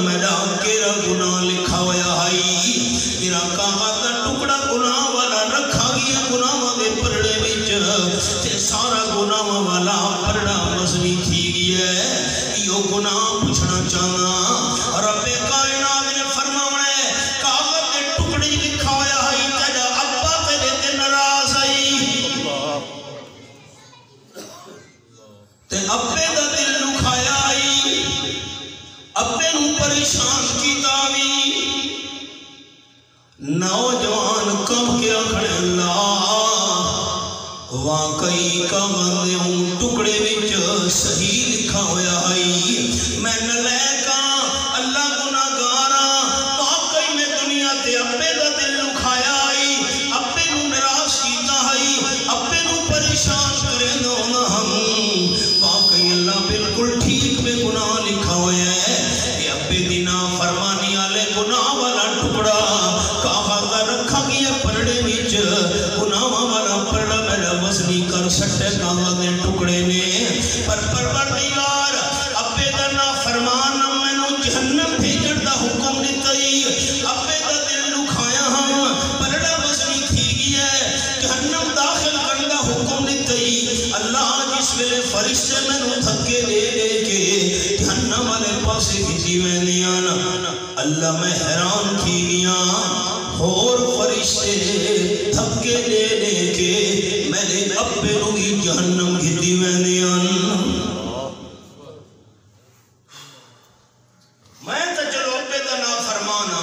میرا کیڑا گناہ لکھا ہویا ہے میرا کاغذ دا ٹکڑا گناہ والا رکھا گیا گناہ دے پرڑے وچ تے سارا گناہ والا پرڑا وزنی تھی گیا ہے یہ گناہ پوچھنا چاہنا رب کائنات نے فرمایا ہے کاغذ دے ٹکڑے لکھا ہویا ہے تیرا ابا تیرے تے ناراض ہے تے ابے دا دل دکھایا اپنے نو پریشان کیتا بھی نوجوان کم کیا کھڑے اللہ واقعی کاغذ دے ہوں ٹکڑے وچ صحیح لکھا ہویا ہے میں نلیکا اللہ گناہگارا واقعی میں دنیا تے اپنے دا دل دکھایا ہے اپنے نو ناراض کیتا ہے اپنے نو پریشان کرے نہ ہم اللہ میں حیران کی گیا اور فرشتے دھکے دے دے کے میں نے ابے روی جہنم گھتی وینے میں تو چلو ابے دا نا فرمانا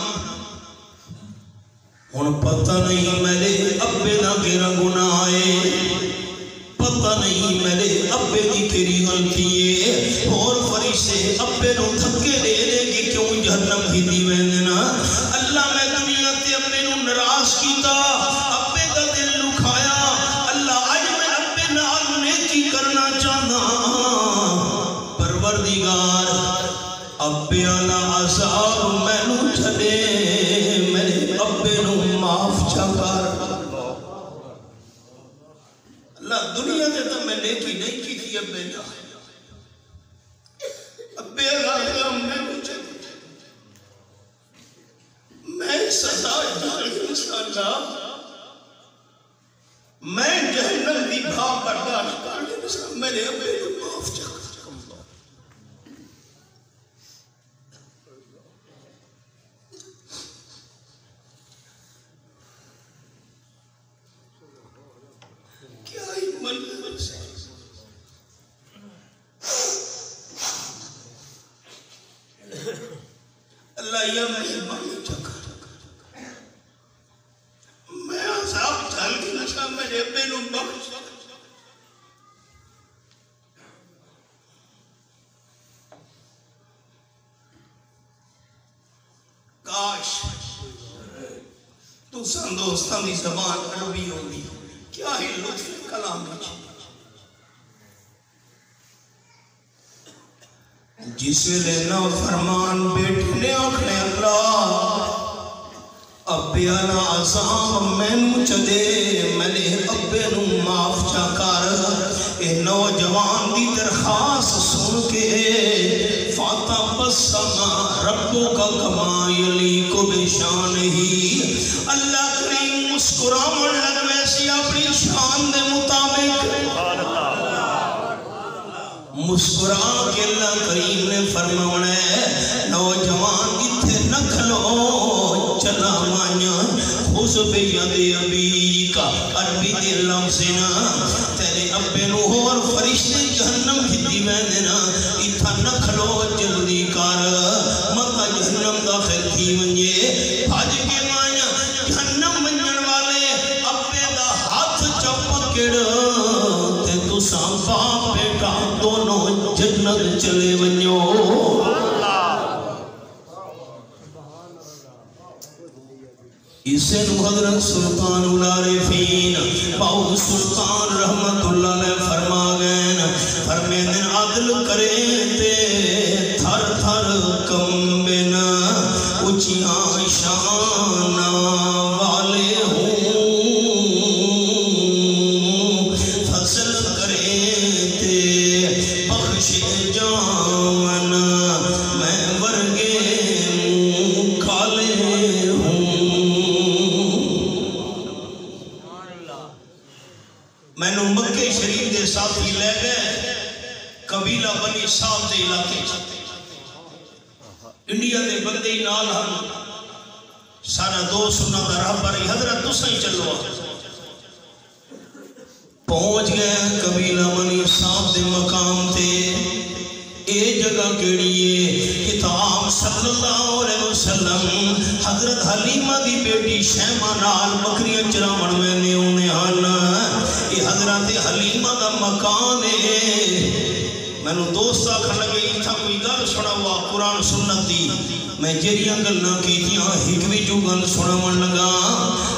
ہن پتہ نہیں میرے ابے دا کیڑا گناہ آئے پتہ نہیں میرے ابے کی کیڑی غلطی ہے اور فرشتے ابے نو دھکے دے دے کہ کیوں جہنم گھتی وینے نا اللہ میں دنیا تے ابے نو ناراض کیتا ابے دا دل لکھایا اللہ آج میں ابے نال نیکی کرنا چاہنا پروردگار ابے والا عذاب مینوں چھڈے میرے ابے نو معاف چا کر اللہ دنیا تے تو میں نیکی نہیں کی تھی ابے نہ ابے والا میں سزا جانتا میں جہنم دی بھا برداشت کرنے میرے ابے کو معاف چا کر کیا ہی منظر سے اللہ یا مہربانی چکا میں عذاب جھل کے نشا میرے ابے نو بخش کاش تو سن دوستان دی زبان عربی ہوندی کیا ہی لطف کلام بچی جس ویلے نو فرمان بیٹھے نے آکھنے اللہ ابے والا عذاب مینوں چدے میں نے ابے نو معاف چا کر اے نوجوان دی درخواست سن کے فاتا بسم ربک کما یلیق بشانہ اللہ کریم مسکراون لگ ویسی اپنی شان دے مطابق مسکرا کے اللہ کریم نے فرمانا ہے نوجوان اتھے نہ کھلو چلا مانیا خوش بید ابی کا عربی دے لمسنا تیرے ابے نو اور فرشتے جہنم کھتی میں دینا اتھا نہ کھلو جلدی کار مطا جہنم داخل تھی منجے بھاج کے مانیا جہنم منجن والے ابے دا ہاتھ چپکڑ تے تو سانپا بیٹا دونوں جنت چلے ونیو اسے نو حضرت سلطان العارفین باؤ سلطان رحمت اللہ علیہ فرما گئے فرمین عدل کرے تے تھر تھر کمبن اچیاں شان والے ہوں فضل کرے تے بخش جان میں ورگے کالے ہوں میں نو مکہ شریف دے ساتھی لے گئے قبیلہ بنی صاحب دے علاقے انڈیا دے بندے ہی نال ہم سارا دوست انہاں دا رہبر حضرت تساں ہی چلو پہنچ گئے قبیلہ بنی صاحب دے مقام تے اے جگہ کیڑی ہے کتاب صلی اللہ علیہ وسلم حضرت حلیمہ دی بیٹی شیمہ نال بکریاں چراون وینے ہونے ہن یہ حضرت حلیمہ دا مکان ہے میں نو دوست آکھن لگے اتھا کوئی گل سنا ہوا قرآن سنت دی میں جیریاں گل نہ کیتیاں حکمی جو گل سناون لگا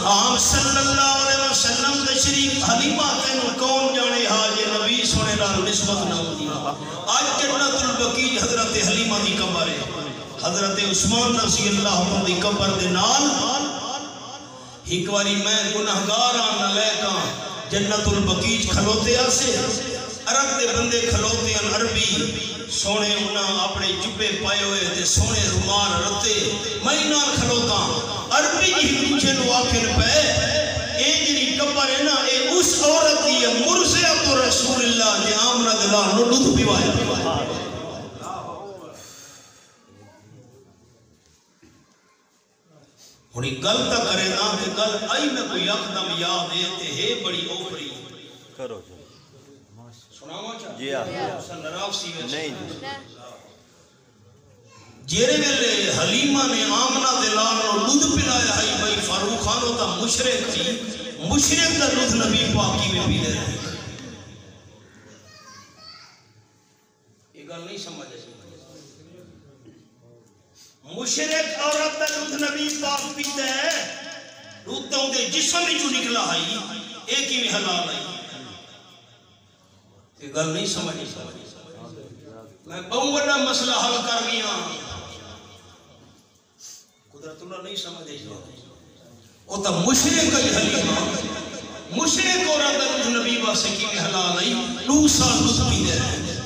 آپ صلی اللہ علیہ وسلم تشریف حلیمہ تینوں کون جانے حاج نبی سنے نال نسبت نہ ہوتی آج جنت البقیع حضرت حلیمہ دی قبر ہے حضرت عثمان رضی اللہ عنہ دی قبر دے نال ایک واری میں گناہگار آنا لے کا جنت البقیع کھلوتے آسے عرب دے بندے کھلوتے ہیں عربی سونے انہاں اپنے جبے پائے ہوئے تے سونے رومال رتے میں نہ کھلوتا عربی جی پیچھے نو آکھن پہ اے جی قبر ہے نا اے اس عورت دی مرضعۃ رسول اللہ دے آمنہ دلہ نو دودھ پیوایا ہونی گل تا کرے نا کہ گل آئی میں کوئی اقدم یاد دیتے ہے بڑی اوپری کرو سناوا چاہ جی آپ سن نراف سی ویسے نہیں جیرے ویلے حلیمہ نے آمنہ دلال نو دودھ پلایا ہے بھائی فاروق خانو تا مشرق تھی مشرق دا دودھ نبی پاکی میں پی لے رہے یہ گل نہیں سمجھ مشرق عورت دا دودھ نبی پاک پیتا ہے دودھ تا دے جسم میں جو نکلا ہے ایک ہی میں حلال ہے یہ گل نہیں سمجھ میں بہت بڑا مسئلہ حل کر گیا قدرت اللہ نہیں سمجھے وہ تو مشرق کا حلیمہ مشرق عورت دا دودھ نبی واسطے کی میں حلال ہے 2 سال دودھ پی دے رہے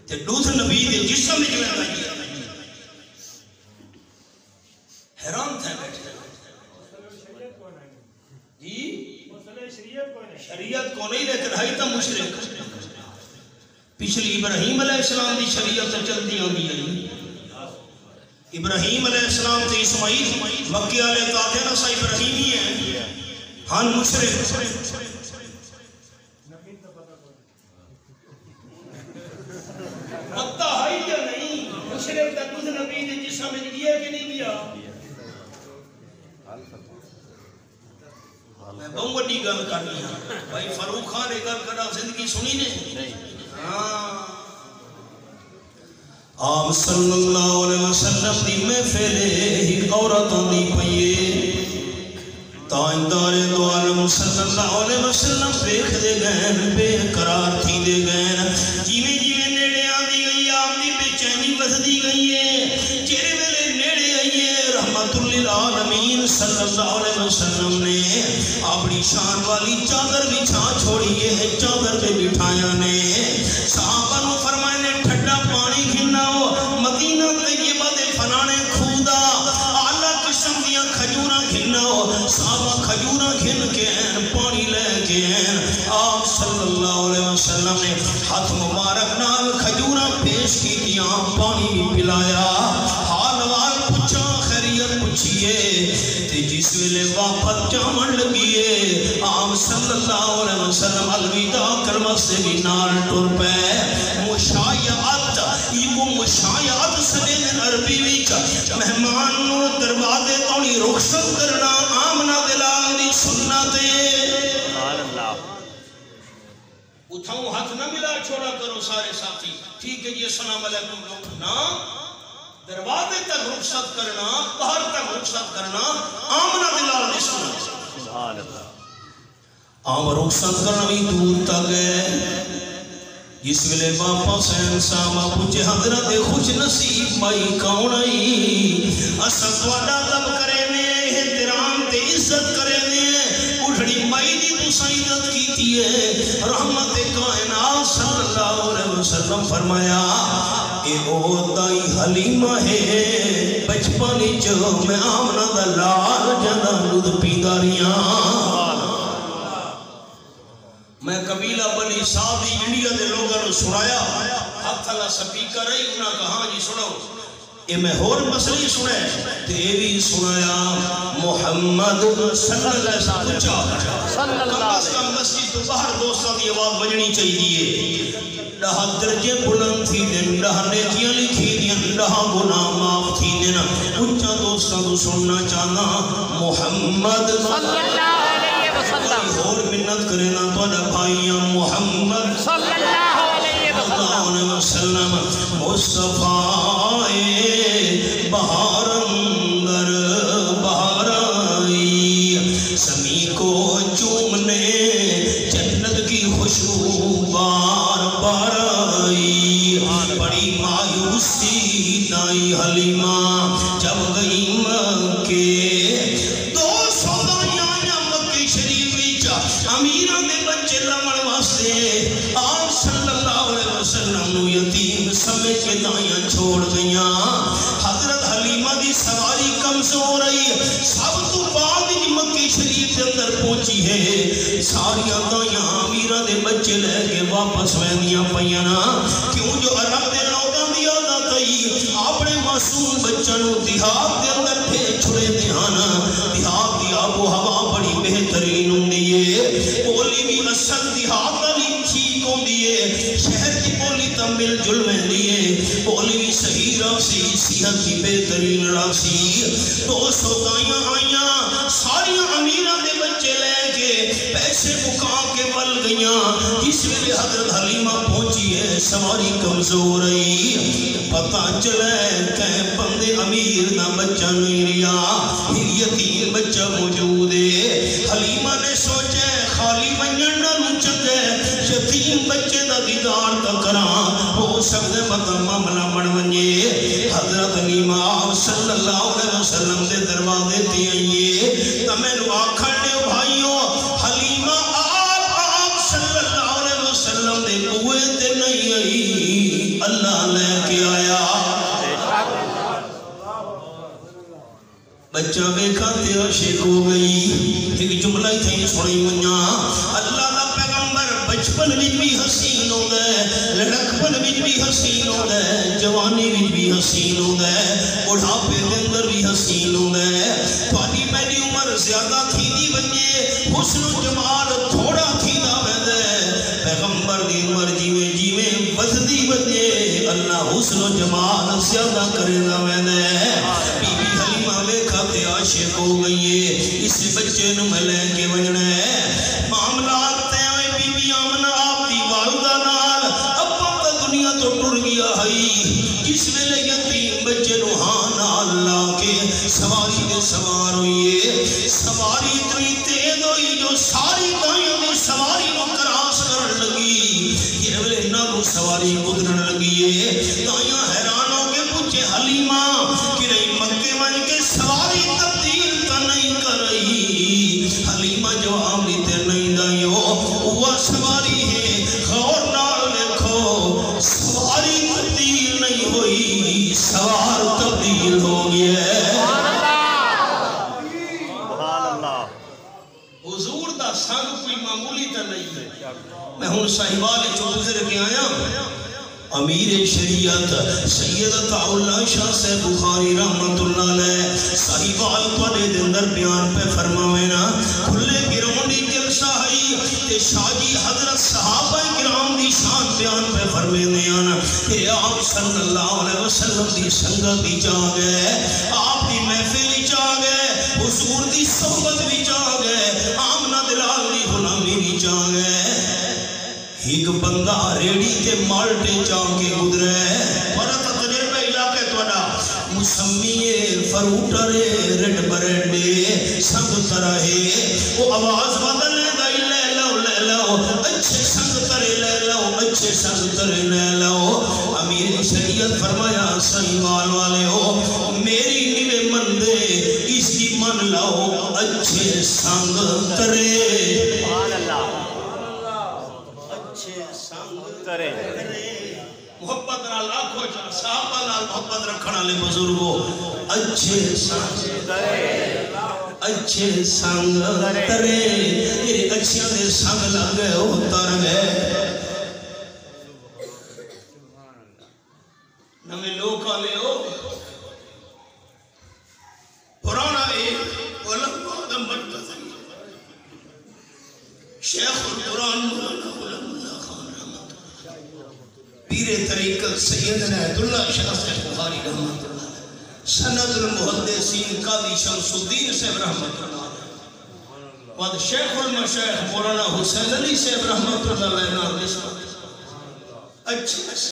تے دودھ نبی دے جسم میں جو ہے حیران تھے بیٹھے جی شریعت کو نہیں لیکن ہے تو مشرق پچھلی ابراہیم علیہ السلام دی شریعت چلتی ہوندی ہے ابراہیم علیہ السلام تے اسماعیل مکی والے دادے نا سا ابراہیمی ہیں ہن مشرق پتہ ہے یا نہیں مشرق دا دودھ نبی دے جسم میں دیا کہ نہیں دیا میں بہت بڑی گل کرنی ہے بھائی فاروق خان ایک گل کرنا زندگی سنی نے آپ صلی اللہ علیہ وسلم دی محفل ایک عورتوں دی پئیے تاجدار دو عالم صلی اللہ علیہ وسلم دیکھ دے گئے بے قرار تھی دے گئے جیویں جیویں نیڑے آندی گئی آپ دی بے چینی بسدی گئی ہے چہرے ویلے نیڑے آئیے رحمت للعالمین صلی اللہ علیہ وسلم نے اپنی شان والی چادر بچھا چھوڑی ہے چادر پہ بٹھایا نے صحابہ نو فرمائے نے ٹھڈا پانی گھناؤ مدینہ طیبہ دے فلانے کھودا اعلیٰ قسم دیا کھجورا گھناؤ صحابہ کھجورا گھن کے پانی لے کے آپ صلی اللہ علیہ وسلم نے ہاتھ مبارک نال کھجورا پیش کی دیا پانی بھی پلایا حال وال پوچھا خیریت پوچھئے تے جس ویلے واپس جامن لگیے آپ صلی اللہ علیہ وسلم الوداع کرما سے بھی نال ٹر پہ مشایعت یہ مشایعت سنے دن عربی ویچ مہمان نو دروازے تونی رخصت کرنا آمنہ دلال دی سنتے اتھاؤں ہاتھ نہ ملا چھوڑا کرو سارے ساتھی ٹھیک ہے جی السلام علیکم لوگ نا دروازے تک رخصت کرنا باہر تک رخصت کرنا آمنہ دلال دی سنت آم رخصت کرنا بھی دور تک ہے جس ویلے باپا سین ساما پوچھے حضرت خوش نصیب مائی کون آئی اسد واڈا دب کرے میں احترام تے عزت کرے میں اٹھڑی مائی دی تو سعیدت کیتی ہے رحمت کائنات صلی اللہ علیہ وسلم فرمایا اے او دائی حلیمہ ہے بچپنی جو میں آمنہ دلال جنہ دودھ پیداریاں میں قبیلہ بنی سعدی انڈیا دے لوگوں نے سنایا ہاتھ اللہ سپیکر ہے انہاں کہاں جی سنو اے میں اور مسئلہ سنے تے بھی سنایا محمد صلی اللہ علیہ وسلم کم از کم مسجد تو باہر دوستان دی آواز بجنی چاہیے ڈہا درجے بلند تھی دن ڈہا نیکیاں لکھی دین ڈہا گناہ معاف تھی دن اچھا دوستان تو سننا چاہنا محمد صلی اللہ علیہ وسلم اور منت کرنا توڑا بھائیاں محمد صلی اللہ علیہ وسلم مصطفیٰ بہار اندر بہار آئی سمی کو چومنے جنت کی خوشبو بار بار آئی بڑی مایوسی نائی حلیمہ جب گئی مکے دو سودائیاں مکہ شریف ویچا امیران دے بچے لمن واسطے آپ صلی اللہ علیہ وسلم نو یتیم سمجھ کے دائیاں چھوڑ گئیاں حضرت حلیمہ دی سواری کمزور رہی سب تو بعد مکہ شریف کے اندر پہنچی ہے ساریاں دائیاں امیران دے بچے لے کے واپس ویندیاں پئیاں کیوں جو عرب دے لوگاں دی عادت ہے اپنے معصوم بچوں دیہات دے اندر بھیج چھڑے مل جل میں دیے مولوی صحیح راسی صحت کی بہترین راسی 200 گائیاں آئیاں ساری امیرہ دے بچے لے کے پیسے مکا کے بل گئیاں جس میں حضرت حلیمہ پہنچی ہے سواری کمزور رہی پتہ چلے کہ بندے امیر نہ بچہ نہیں رہا یتیم بچہ موجود ہے حلیمہ نے سوچے خالی منجن نہ چنگے یتیم بچے دا دیدار تا کراں ہو سکتے مطلب معاملہ بن ونجے حضرت حلیمہ صلی اللہ علیہ وسلم دے دروازے تے آئیے تمہیں نو آکھن لے بھائیو حلیمہ آپ صلی اللہ علیہ وسلم دے بوئے تے نہیں آئی اللہ لے کے آیا بچہ بیکھا تے عاشق ہو گئی ایک جملہ ہی تھا یہ سوڑی منیا اللہ دا پیغمبر بچپن وچ بھی حسین ہو گئے لڑکپن وچ بھی حسین ہو گئے جوانی وچ بھی حسین ہو گئے بڑھاپے دے اندر بھی حسین ہو گئے تھوڑی میری عمر زیادہ تھی دی بنجے حسن و جمال تھوڑا تھی دا ویندے پیغمبر دی عمر جیویں جیویں بدھی بنجے اللہ حسن و جمال زیادہ کرے دا ویندے بی بی حلیمہ ویکھا تے عاشق ہو گئی ہے اس بچے نو میں لے کے وجنا ہے معاملات تے ہوئے بی بی آمنہ آپ دی والدہ نال ابا تا دنیا تو ٹر گیا ہے جس میں لے یتیم بچے نو ہاں نال لا کے سواری دے سوار ہوئی ہے سواری اتنی تیز ہوئی جو ساری دائیوں دی سواری نو کراس کرن لگی یہ ویلے نہ کو سواری گزرن لگی ہے دائیاں حیران ہو کے پوچھے حلیمہ کہ رہی مکے من کے سواری تبدیل تا نہیں کر رہی حلیمہ جواب دیتے نہیں دائیو وہ سواری ہے غور نال دیکھو سواری تبدیل نہیں ہوئی سوار تبدیل ہو گیا حضور دا سنگ کوئی معمولی تا نہیں ہے میں ہوں صاحبال جو گزر کے آیا امیر شریعت سیدت اللہ شاہ سے بخاری رحمت اللہ علیہ صاحبال پڑے دندر بیان پہ فرماوینا کھلے گرونی جلسہ ہے تے شاہی حضرت صحابہ کرام دی شان بیان پہ فرمینے آنا کہ آپ صلی اللہ علیہ وسلم دی سنگت بھی چاہ گئے آپ دی محفل بھی چاہ گئے حضور دی صحبت بھی چاہ گئے آمنہ دلال دی غلامی بھی چاہ گئے ایک بندہ ریڑی کے مالٹے چاہ کے گدرے بڑا تجربہ علاقے توڑا مسمی فروٹرے رڈ برڈے سنگ ترہے وہ آواز بدلنے گئی لے لو اچھے سنگ ترے لے لو اچھے سنگ ترے لے لو امیر شریعت فرمایا سیوال والے ہو میری نیوے من دے اس کی من لاؤ اچھے سنگ ترے محبت نال آنکھو جا صحابہ نال محبت رکھنا لے بزرگو اچھے سنگ ترے یہ اچھیاں دے سنگ لگ گئے اتر گئے نمیں لوگ آلے ہو پرانا ایک علماء دا مرتضی شیخ القرآن مولانا غلام اللہ خان رحمت اللہ پیر طریقت سیدنا عبداللہ شاہ سے بخاری رحمت اللہ سند المحدثین قاضی شمس الدین سے رحمت اللہ وعد شیخ المشیخ مولانا حسین علی سے رحمت اللہ علیہ اچھا